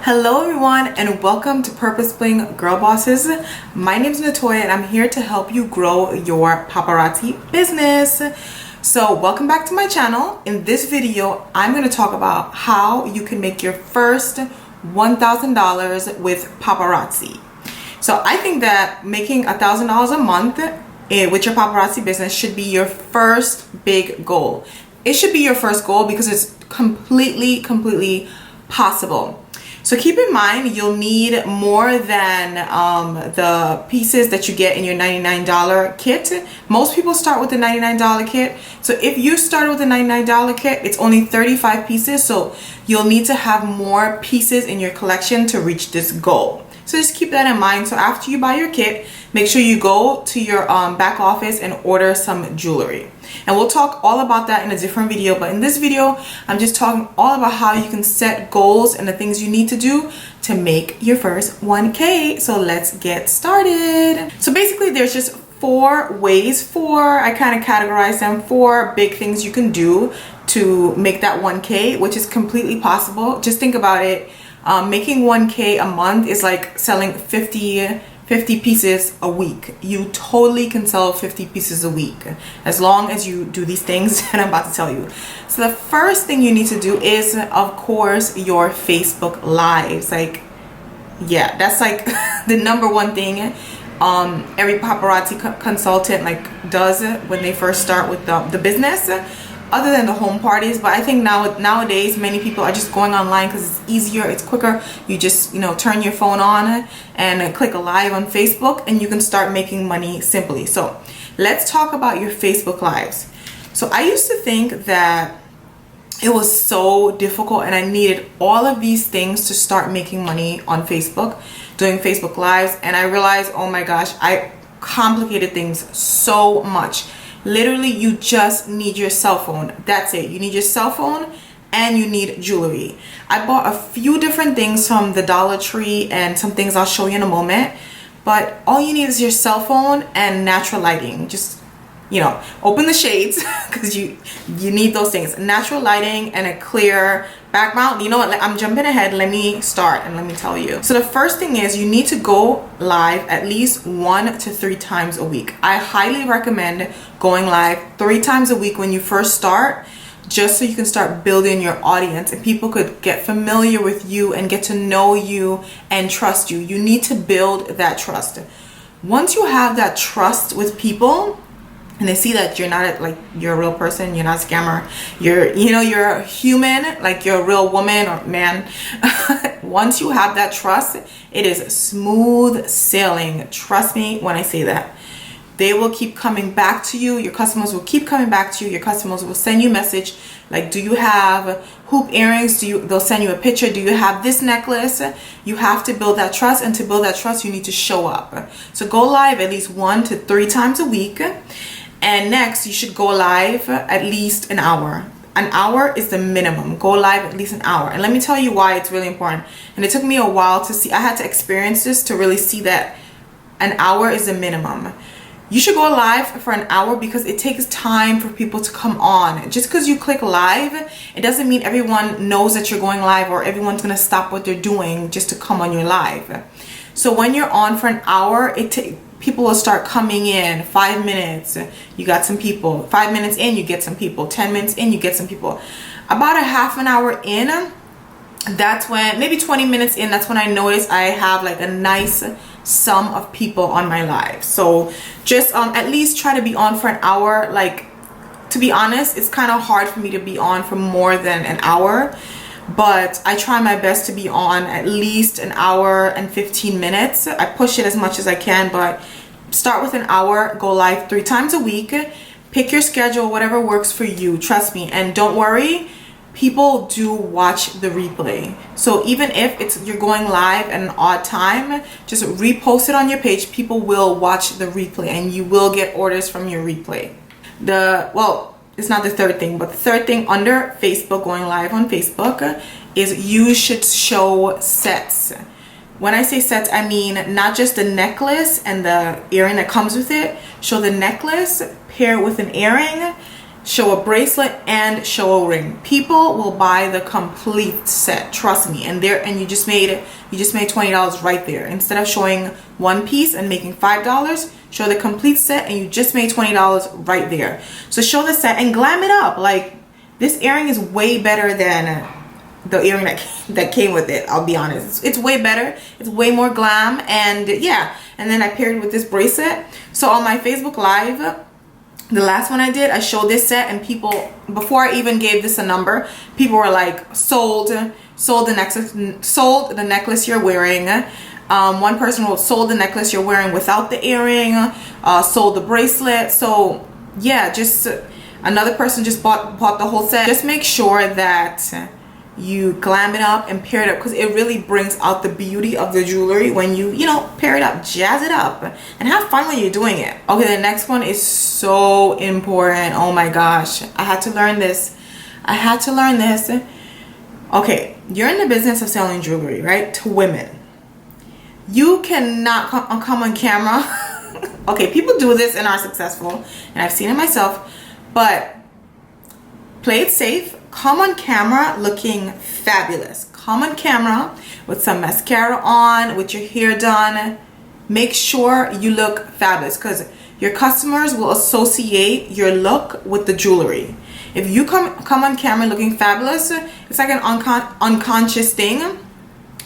Hello everyone and welcome to Purpose Bling Girl Bosses. My name is Natoya and I'm here to help you grow your paparazzi business. So welcome back to my channel. In this video, I'm going to talk about how you can make your first $1,000 with paparazzi. So I think that making $1,000 a month with your paparazzi business should be your first big goal. It should be your first goal because it's completely possible. So keep in mind, you'll need more than the pieces that you get in your $99 kit. Most people start with the $99 kit. So if you start with the $99 kit, it's only 35 pieces. So you'll need to have more pieces in your collection to reach this goal. So just keep that in mind. So after you buy your kit, make sure you go to your back office and order some jewelry. And we'll talk all about that in a different video. But in this video, I'm just talking all about how you can set goals and the things you need to do to make your first 1K. So let's get started. So basically, there's just I kind of categorize them, 4 big things you can do to make that 1K, which is completely possible. Just think about it. Making 1K a month is like selling 50 pieces a week. You totally can sell 50 pieces a week as long as you do these things that I'm about to tell you. So the first thing you need to do is, of course, your Facebook Lives. Like, yeah, that's like the number one thing every paparazzi consultant does when they first start with the business, other than the home parties. But I think nowadays many people are just going online because it's easier, it's quicker. You just turn your phone on and click a live on Facebook and you can start making money simply. So let's talk about your Facebook Lives. So I used to think that it was so difficult and I needed all of these things to start making money on Facebook, doing Facebook Lives, and I realized, oh my gosh, I complicated things so much. Literally, you just need your cell phone. That's it. You need your cell phone and you need jewelry. I bought a few different things from the Dollar Tree and some things I'll show you in a moment. But all you need is your cell phone and natural lighting. Just, open the shades because you need those things. Natural lighting and a clear background. You know what? I'm jumping ahead. Let me start and let me tell you. So the first thing is you need to go live at least 1 to 3 times a week. I highly recommend going live 3 times a week when you first start, just so you can start building your audience and people could get familiar with you and get to know you and trust you. You need to build that trust. Once you have that trust with people, and they see that you're not you're a real person, you're not a scammer, you're a human, like you're a real woman or man. Once you have that trust, it is smooth sailing. Trust me when I say that. They will keep coming back to you. Your customers will keep coming back to you. Your customers will send you a message like, do you have hoop earrings? They'll send you a picture. Do you have this necklace? You have to build that trust, and to build that trust, you need to show up. So go live at least 1 to 3 times a week. And next, you should go live at least an hour. An hour is the minimum. Go live at least an hour. And let me tell you why it's really important. And it took me a while to see. I had to experience this to really see that an hour is the minimum. You should go live for an hour because it takes time for people to come on. Just because you click live, it doesn't mean everyone knows that you're going live or everyone's going to stop what they're doing just to come on your live. So when you're on for an hour, people will start coming in. 5 minutes, you got some people. 5 minutes in, you get some people. 10 minutes in, you get some people. About a half an hour in, that's when, maybe 20 minutes in, that's when I notice I have like a nice sum of people on my live. So just at least try to be on for an hour. Like, to be honest, it's kind of hard for me to be on for more than an hour. But I try my best to be on at least an hour and 15 minutes. I push it as much as I can, but start with an hour, go live 3 times a week. Pick your schedule, whatever works for you, trust me. And don't worry, people do watch the replay. So even if you're going live at an odd time, just repost it on your page. People will watch the replay and you will get orders from your replay. It's not the third thing, but the third thing under Facebook, going live on Facebook, is you should show sets. When I say sets, I mean not just the necklace and the earring that comes with it. Show the necklace, pair it with an earring, show a bracelet, and show a ring. People will buy the complete set, trust me. And you just made $20 right there. Instead of showing one piece and making $5, show the complete set and you just made $20 right there. So show the set and glam it up. Like, this earring is way better than the earring that came with it. I'll be honest, it's way better. It's way more glam. And yeah, and then I paired with this bracelet. So on my Facebook Live, the last one I did, I showed this set, and people, before I even gave this a number, people were like, sold the necklace you're wearing. One person wrote, sold the necklace you're wearing without the earring, sold the bracelet. So yeah, just another person just bought the whole set. Just make sure that you glam it up and pair it up, because it really brings out the beauty of the jewelry when you know, pair it up, jazz it up, and have fun when you're doing it. Okay, the next one is so important. Oh my gosh, I had to learn this. Okay, you're in the business of selling jewelry, right, to women. You cannot come on camera. Okay, people do this and are successful, and I've seen it myself, but play it safe. Come on camera looking fabulous. Come on camera with some mascara on, with your hair done. Make sure you look fabulous, because your customers will associate your look with the jewelry. If you come on camera looking fabulous, it's like an unconscious thing.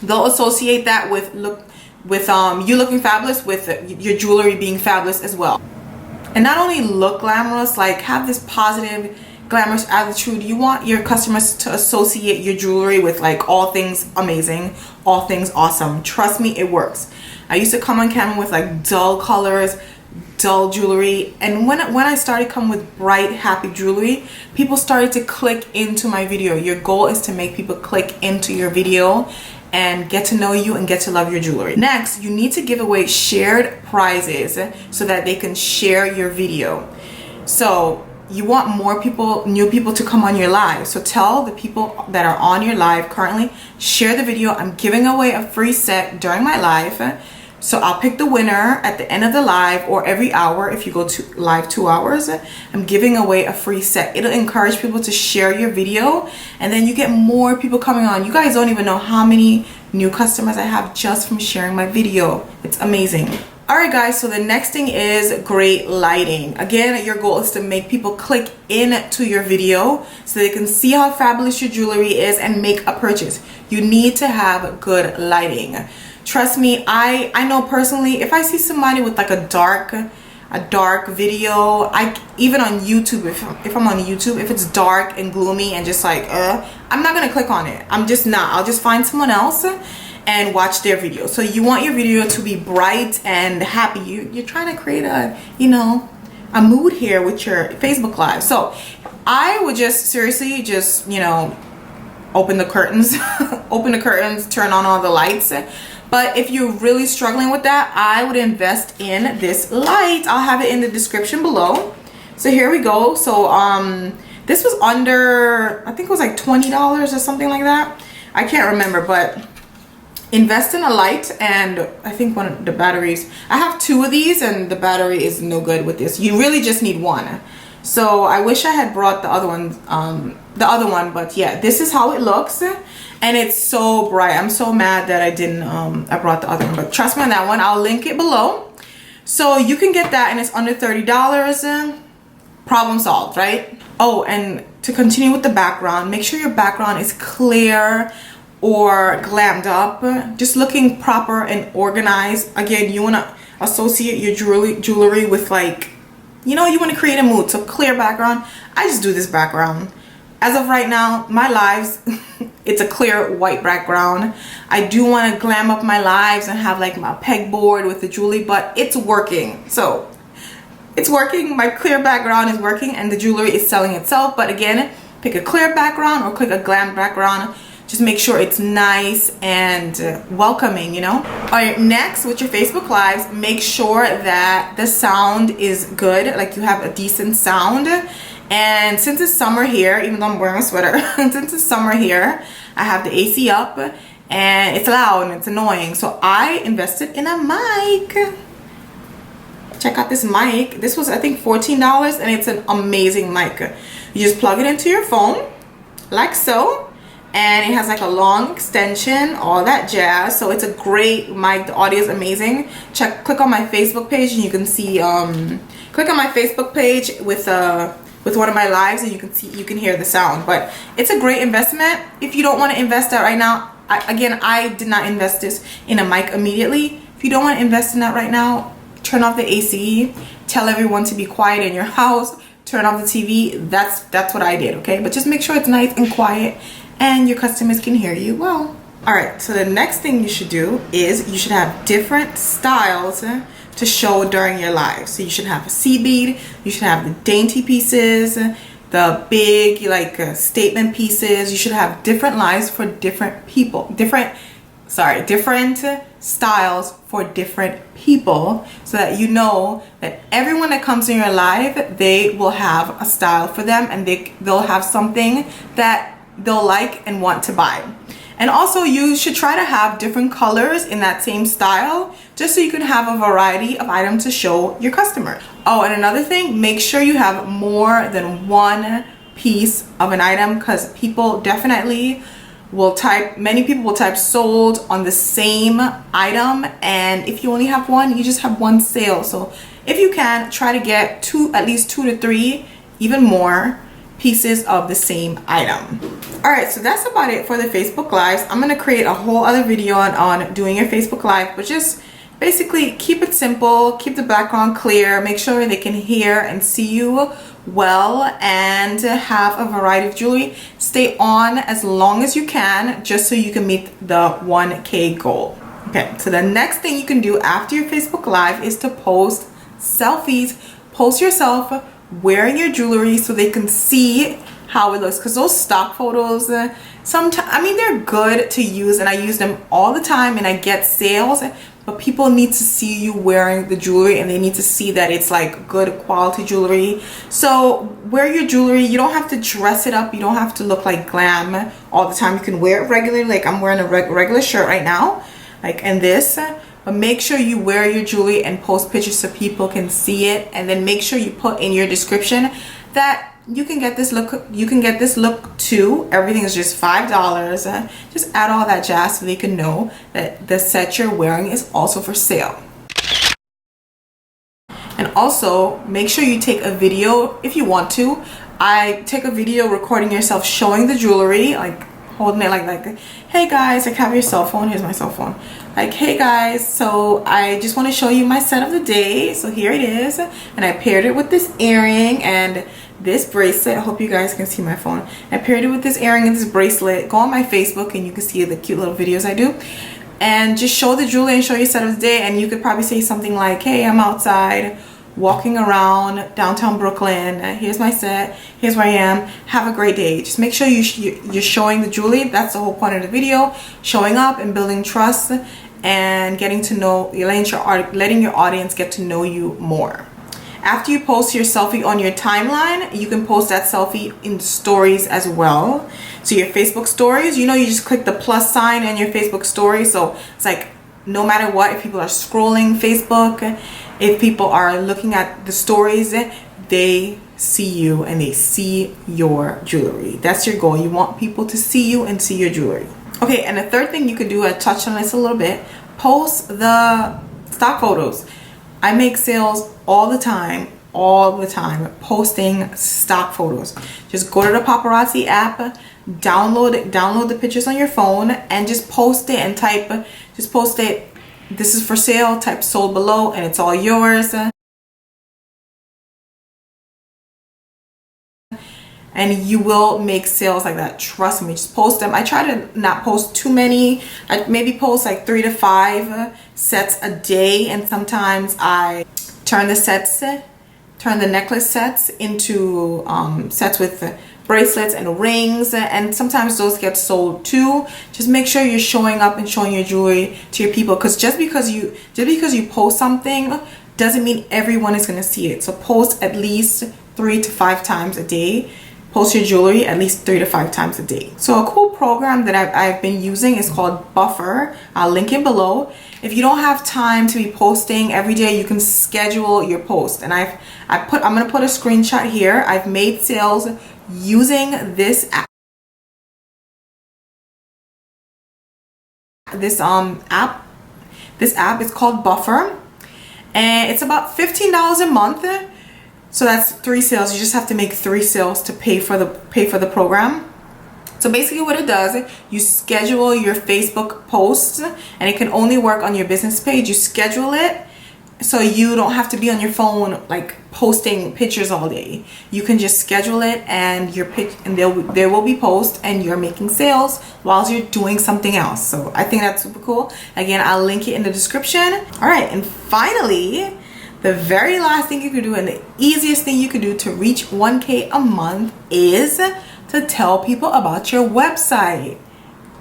They'll associate that with you looking fabulous with your jewelry being fabulous as well. And not only look glamorous, like have this positive, glamorous attitude. You want your customers to associate your jewelry with like all things amazing, all things awesome. Trust me, it works. I used to come on camera with like dull colors, dull jewelry, and when I started coming with bright, happy jewelry, people started to click into my video. Your goal is to make people click into your video and get to know you and get to love your jewelry. Next, you need to give away shared prizes so that they can share your video. So you want more people, new people, to come on your live. So tell the people that are on your live currently, share the video. I'm giving away a free set during my live. So I'll pick the winner at the end of the live, or every hour if you go to live 2 hours. I'm giving away a free set. It'll encourage people to share your video, and then you get more people coming on. You guys don't even know how many new customers I have just from sharing my video. It's amazing. Alright guys, so the next thing is great lighting. Again, your goal is to make people click into your video so they can see how fabulous your jewelry is and make a purchase. You need to have good lighting. Trust me, I know personally, if I see somebody with like a dark video, even on YouTube, if I'm on YouTube, if it's dark and gloomy and just like I'm not gonna click on it. I'm just not. I'll just find someone else and watch their video. So you want your video to be bright and happy. You're trying to create a, you know, a mood here with your Facebook Live. So I would just seriously just, you know, open the curtains, turn on all the lights. But if you're really struggling with that, I would invest in this light. I'll have it in the description below. So here we go. So this was under, I think it was like $20 or something like that. I can't remember, but invest in a light. And I think one of the batteries, I have 2 of these and the battery is no good with this. You really just need one. So I wish I had brought the other one, but yeah, this is how it looks. And it's so bright. I'm so mad that I didn't, I brought the other one, but trust me on that one. I'll link it below. So you can get that and it's under $30. Problem solved, right? Oh, and to continue with the background, make sure your background is clear or glammed up, just looking proper and organized. Again, you want to associate your jewelry with, like, you know, you want to create a mood. So clear background. I just do this background. As of right now, my lives, it's a clear white background. I do want to glam up my lives and have like my pegboard with the jewelry, but it's working. So it's working. My clear background is working and the jewelry is selling itself. But again, pick a clear background or pick a glam background. Just make sure it's nice and welcoming, you know? All right, next with your Facebook Lives, make sure that the sound is good, like you have a decent sound. And since it's summer here, even though I'm wearing a sweater, since it's summer here, I have the AC up and it's loud and it's annoying. So I invested in a mic. check out this mic. This was, I think, $14, and it's an amazing mic. You just plug it into your phone like so, and it has like a long extension, all that jazz. So it's a great mic. The audio is amazing. Click on my Facebook page and you can see click on my Facebook page with one of my lives, and you can hear the sound. But it's a great investment if you don't want to invest that right now. I did not invest this in a mic immediately. If you don't want to invest in that right now, turn off the AC, tell everyone to be quiet in your house, turn off the TV. That's what I did, okay? But just make sure it's nice and quiet and your customers can hear you well. All right, so the next thing you should do is you should have different styles to show during your live. So you should have a sea bead, you should have the dainty pieces, the big like statement pieces. You should have different lives for different people, different styles for different people, so that you know that everyone that comes in your live, they will have a style for them, and they'll have something that they'll like and want to buy. And also you should try to have different colors in that same style, just so you can have a variety of items to show your customers. Oh, and another thing, make sure you have more than one piece of an item, because people definitely will type, many people will type sold on the same item, and if you only have one, you just have one sale. So if you can, try to get at least 2 to 3, even more pieces of the same item. All right, so that's about it for the Facebook Lives. I'm gonna create a whole other video on doing your Facebook Live, but just basically keep it simple, keep the background clear, make sure they can hear and see you well, and have a variety of jewelry. Stay on as long as you can, just so you can meet the 1K goal. Okay, so the next thing you can do after your Facebook Live is to post selfies. Post yourself wearing your jewelry so they can see how it looks, because those stock photos, sometimes, I mean, they're good to use, and I use them all the time, and I get sales, but people need to see you wearing the jewelry, and they need to see that it's like good quality jewelry. So wear your jewelry. You don't have to dress it up, you don't have to look like glam all the time. You can wear it regularly, like I'm wearing a regular shirt right now, like in this. But make sure you wear your jewelry and post pictures so people can see it, and then make sure you put in your description that you can get this look too. Everything is just $5. Just add all that jazz so they can know that the set you're wearing is also for sale. And also make sure you take a video if you want to. I take a video recording yourself showing the jewelry, like holding it like hey guys, like have your cell phone. Here's my cell phone. Like, hey guys, so I just want to show you my set of the day. So here it is, and I paired it with this earring and this bracelet. I hope you guys can see my phone. I paired it with this earring and this bracelet. Go on my Facebook and you can see the cute little videos I do, and just show the jewelry and show your set of the day. And you could probably say something like, hey, I'm outside walking around downtown Brooklyn. Here's my set. Here's where I am. Have a great day. Just make sure you're showing the jewelry. That's the whole point of the video. Showing up and building trust and getting to know, letting your audience get to know you more. After you post your selfie on your timeline, you can post that selfie in stories as well. So your Facebook stories, you just click the plus sign on your Facebook story. So it's like, no matter what, if people are scrolling Facebook, if people are looking at the stories, they see you and they see your jewelry. That's your goal. You want people to see you and see your jewelry. Okay, and the third thing you can do, I touched on this a little bit, post the stock photos. I make sales all the time, posting stock photos. Just go to the Paparazzi app, download the pictures on your phone, and just post it and type, just post it, this is for sale, type sold below, and it's all yours. And you will make sales like that. Trust me, just post them. I try to not post too many. I maybe post like 3 to 5 sets a day, and sometimes I turn the necklace sets into sets with bracelets and rings, and sometimes those get sold too. Just make sure you're showing up and showing your jewelry to your people, because just because you post something doesn't mean everyone is going to see it. So post at least 3 to 5 times a day. post your jewelry at least 3 to 5 times a day. So a cool program that I've been using is called Buffer. I'll link it below. If you don't have time to be posting every day, you can schedule your post. And I'm gonna put a screenshot here. I've made sales using this app. This app is called Buffer, and it's about $15 a month. So that's 3 sales. You just have to make 3 sales to pay for the program. So basically what it does, you schedule your Facebook posts, and it can only work on your business page. You schedule it so you don't have to be on your phone like posting pictures all day. You can just schedule it, and there will be posts, and you're making sales while you're doing something else. So I think that's super cool. Again, I'll link it in the description. All right, and finally, the very last thing you could do, and the easiest thing you could do to reach 1K a month, is to tell people about your website.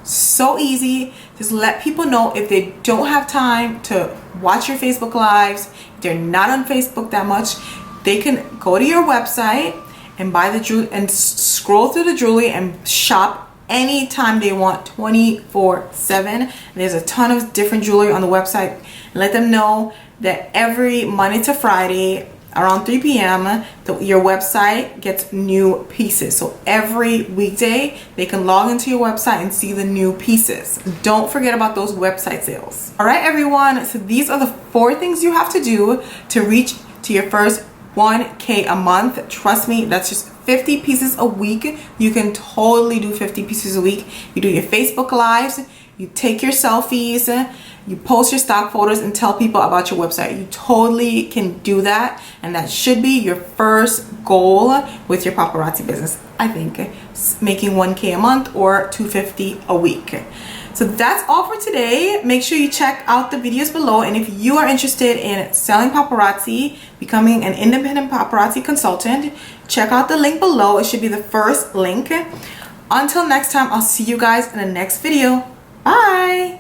So easy. Just let people know if they don't have time to watch your Facebook lives, if they're not on Facebook that much, they can go to your website and buy the jewelry and scroll through the jewelry and shop anytime they want, 24/7. There's a ton of different jewelry on the website. Let them know that every Monday to Friday around 3 p.m. your website gets new pieces. So every weekday they can log into your website and see the new pieces. Don't forget about those website sales. All right, everyone, so these are the 4 things you have to do to reach to your first 1K a month. Trust me, that's just 50 pieces a week. You can totally do 50 pieces a week. You do your Facebook lives, you take your selfies, you post your stock photos, and tell people about your website. You totally can do that, and that should be your first goal with your paparazzi business. I think making 1K a month or $250 a week. So that's all for today. Make sure you check out the videos below, and if you are interested in selling paparazzi, becoming an independent paparazzi consultant, check out the link below. It should be the first link. Until next time, I'll see you guys in the next video. Bye.